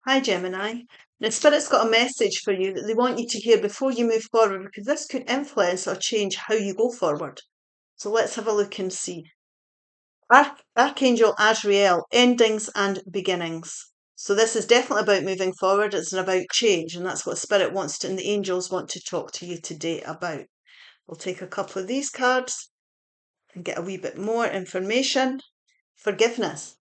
Hi, Gemini. Now, Spirit's got a message for you that they want you to hear before you move forward because this could influence or change how you go forward. So let's have a look and see. Archangel Azrael, endings and beginnings. So this is definitely about moving forward. It's about change, and that's what Spirit wants to, and the angels want to talk to you today about. We'll take a couple of these cards and get a wee bit more information. Forgiveness.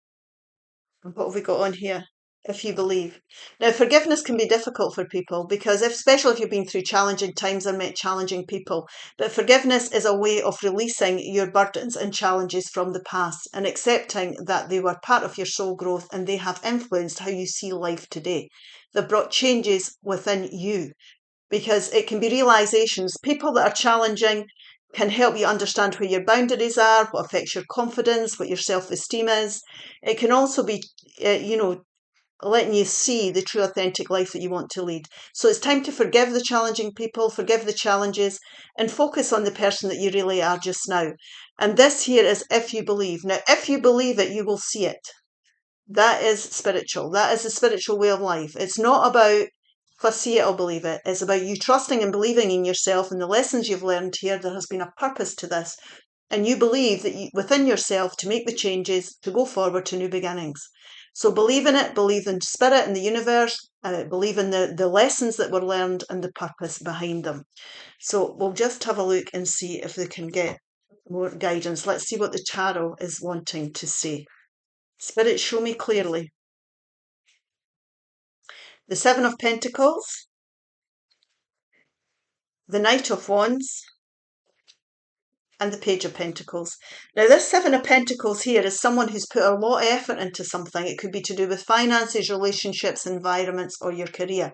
And what have we got on here? If you believe. Now, forgiveness can be difficult for people because, especially if you've been through challenging times and met challenging people, but forgiveness is a way of releasing your burdens and challenges from the past and accepting that they were part of your soul growth and they have influenced how you see life today. They've brought changes within you because it can be realizations. People that are challenging can help you understand where your boundaries are, what affects your confidence, what your self-esteem is. It can also be, letting you see the true authentic life that you want to lead. So it's time to forgive the challenging people, forgive the challenges, and focus on the person that you really are just now. And this here is if you believe. Now, if you believe it, you will see it. That is spiritual. That is the spiritual way of life. It's not about if I see it, I'll believe it. It's about you trusting and believing in yourself and the lessons you've learned here. There has been a purpose to this. And you believe that within yourself to make the changes, to go forward to new beginnings. So believe in it, believe in spirit and the universe, believe in the lessons that were learned and the purpose behind them. So we'll just have a look and see if they can get more guidance. Let's see what the tarot is wanting to say. Spirit, show me clearly. The Seven of Pentacles, the Knight of Wands, and the Page of Pentacles. Now, this Seven of Pentacles here is someone who's put a lot of effort into something. It could be to do with finances, relationships, environments, or your career.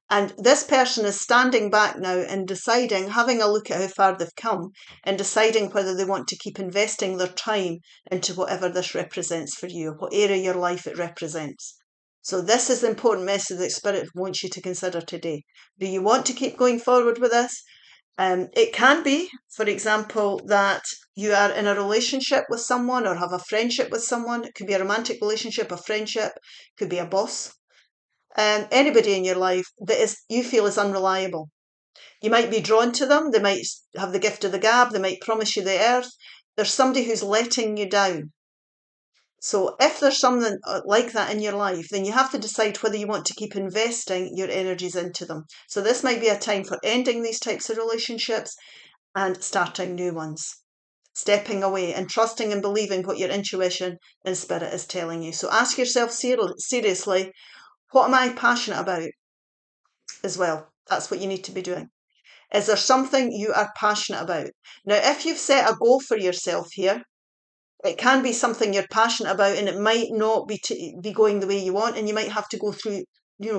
And this person is standing back now and deciding, having a look at how far they've come, and deciding whether they want to keep investing their time into whatever this represents for you, what area of your life it represents. So this is the important message that Spirit wants you to consider today. Do you want to keep going forward with this? It can be, for example, that you are in a relationship with someone or have a friendship with someone. It could be a romantic relationship, a friendship, could be a boss. Anybody in your life that you feel is unreliable. You might be drawn to them. They might have the gift of the gab. They might promise you the earth. There's somebody who's letting you down. So if there's something like that in your life, then you have to decide whether you want to keep investing your energies into them. So this might be a time for ending these types of relationships and starting new ones. Stepping away and trusting and believing what your intuition and spirit is telling you. So ask yourself seriously, what am I passionate about as well? That's what you need to be doing. Is there something you are passionate about? Now, if you've set a goal for yourself here, it can be something you're passionate about and it might not be going the way you want, and you might have to go through,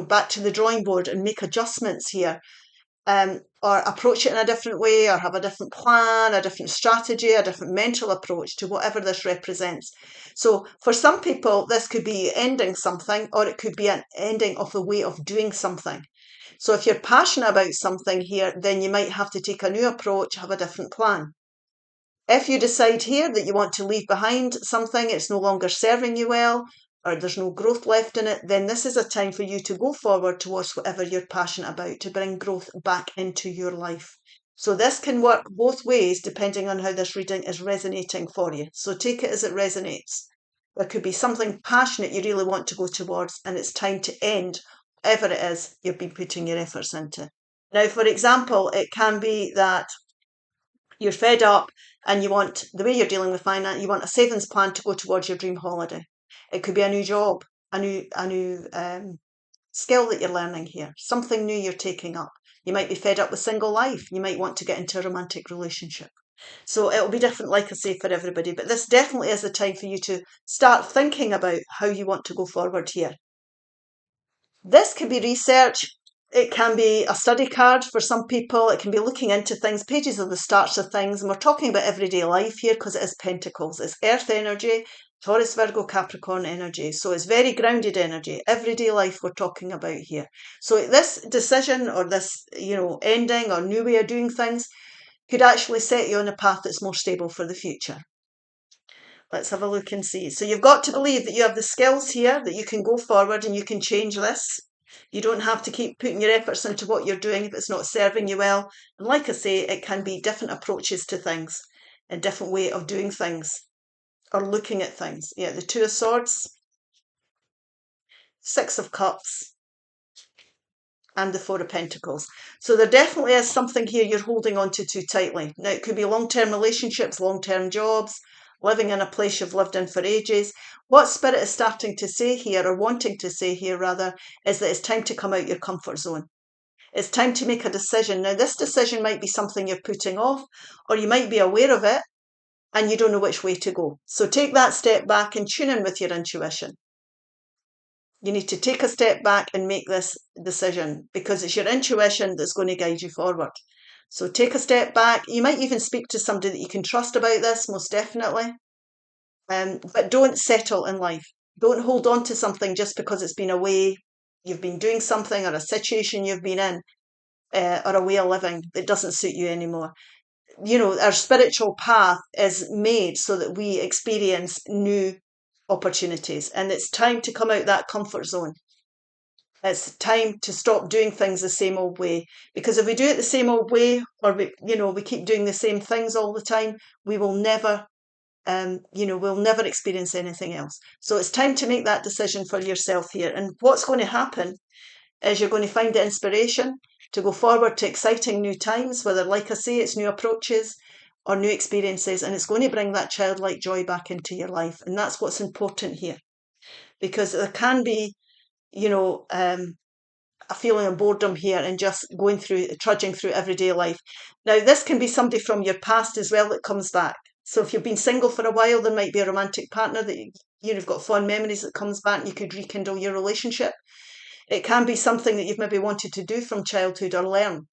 back to the drawing board and make adjustments here, or approach it in a different way, or have a different plan, a different strategy, a different mental approach to whatever this represents. So for some people, this could be ending something, or it could be an ending of a way of doing something. So if you're passionate about something here, then you might have to take a new approach, have a different plan. If you decide here that you want to leave behind something, it's no longer serving you well, or there's no growth left in it, then this is a time for you to go forward towards whatever you're passionate about, to bring growth back into your life. So this can work both ways depending on how this reading is resonating for you. So take it as it resonates. There could be something passionate you really want to go towards, and it's time to end whatever it is you've been putting your efforts into. Now, for example, it can be that you're fed up and you want, the way you're dealing with finance, you want a savings plan to go towards your dream holiday. It could be a new job, a new skill that you're learning here, something new you're taking up. You might be fed up with single life. You might want to get into a romantic relationship. So it'll be different, like I say, for everybody. But this definitely is the time for you to start thinking about how you want to go forward here. This could be research. It can be a study card for some people. It can be looking into things. Pages are the starts of things. And we're talking about everyday life here because it is Pentacles. It's Earth energy, Taurus, Virgo, Capricorn energy. So it's very grounded energy. Everyday life we're talking about here. So this decision or this, ending or new way of doing things could actually set you on a path that's more stable for the future. Let's have a look and see. So you've got to believe that you have the skills here, that you can go forward and you can change this. You don't have to keep putting your efforts into what you're doing if it's not serving you well. And like I say, it can be different approaches to things, a different way of doing things or looking at things. Yeah, the Two of Swords, Six of Cups, and the Four of Pentacles. So there definitely is something here you're holding on to too tightly. Now, it could be long-term relationships, long-term jobs, living in a place you've lived in for ages. What Spirit is starting to say here, or wanting to say here rather, is that it's time to come out your comfort zone. It's time to make a decision. Now, this decision might be something you're putting off, or you might be aware of it, and you don't know which way to go. So take that step back and tune in with your intuition. You need to take a step back and make this decision because it's your intuition that's going to guide you forward. So take a step back. You might even speak to somebody that you can trust about this, most definitely. But don't settle in life. Don't hold on to something just because it's been a way you've been doing something or a situation you've been in or a way of living that doesn't suit you anymore. You know, our spiritual path is made so that we experience new opportunities, and it's time to come out that comfort zone. It's time to stop doing things the same old way, because if we do it the same old way, or we keep doing the same things all the time, we will never we'll never experience anything else. So it's time to make that decision for yourself here. And what's going to happen is you're going to find the inspiration to go forward to exciting new times, whether, like I say, it's new approaches or new experiences, and it's going to bring that childlike joy back into your life. And that's what's important here, because there can be, a feeling of boredom here and just trudging through everyday life. Now, this can be somebody from your past as well that comes back. So if you've been single for a while, there might be a romantic partner that you've got fond memories that comes back and you could rekindle your relationship. It can be something that you've maybe wanted to do from childhood or learn.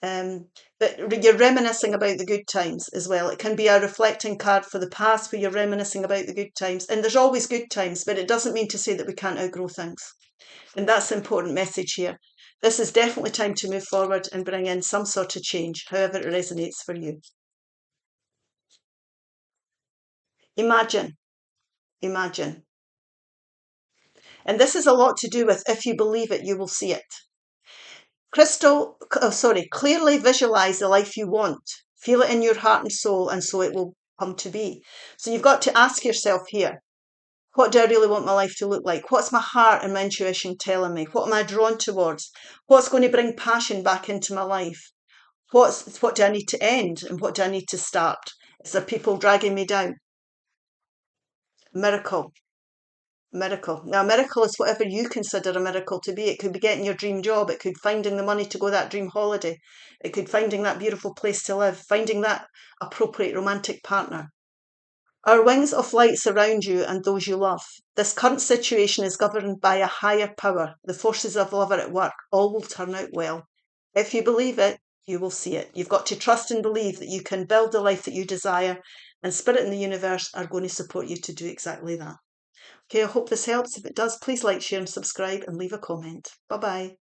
But you're reminiscing about the good times as well. It can be a reflecting card for the past where you're reminiscing about the good times. And there's always good times, but it doesn't mean to say that we can't outgrow things. And that's the important message here. This is definitely time to move forward and bring in some sort of change, however it resonates for you. Imagine. And this is a lot to do with if you believe it, you will see it. Clearly visualize the life you want. Feel it in your heart and soul, and so it will come to be. So you've got to ask yourself here, what do I really want my life to look like? What's my heart and my intuition telling me? What am I drawn towards? What's going to bring passion back into my life? What do I need to end and what do I need to start? Is there people dragging me down? Miracle. Now, a miracle is whatever you consider a miracle to be. It could be getting your dream job. It could finding the money to go that dream holiday. It could finding that beautiful place to live, finding that appropriate romantic partner. Our wings of light surround you and those you love. This current situation is governed by a higher power. The forces of love are at work. All will turn out well. If you believe it, you will see it. You've got to trust and believe that you can build the life that you desire, and Spirit and the universe are going to support you to do exactly that. Okay, I hope this helps. If it does, please like, share and subscribe and leave a comment. Bye-bye.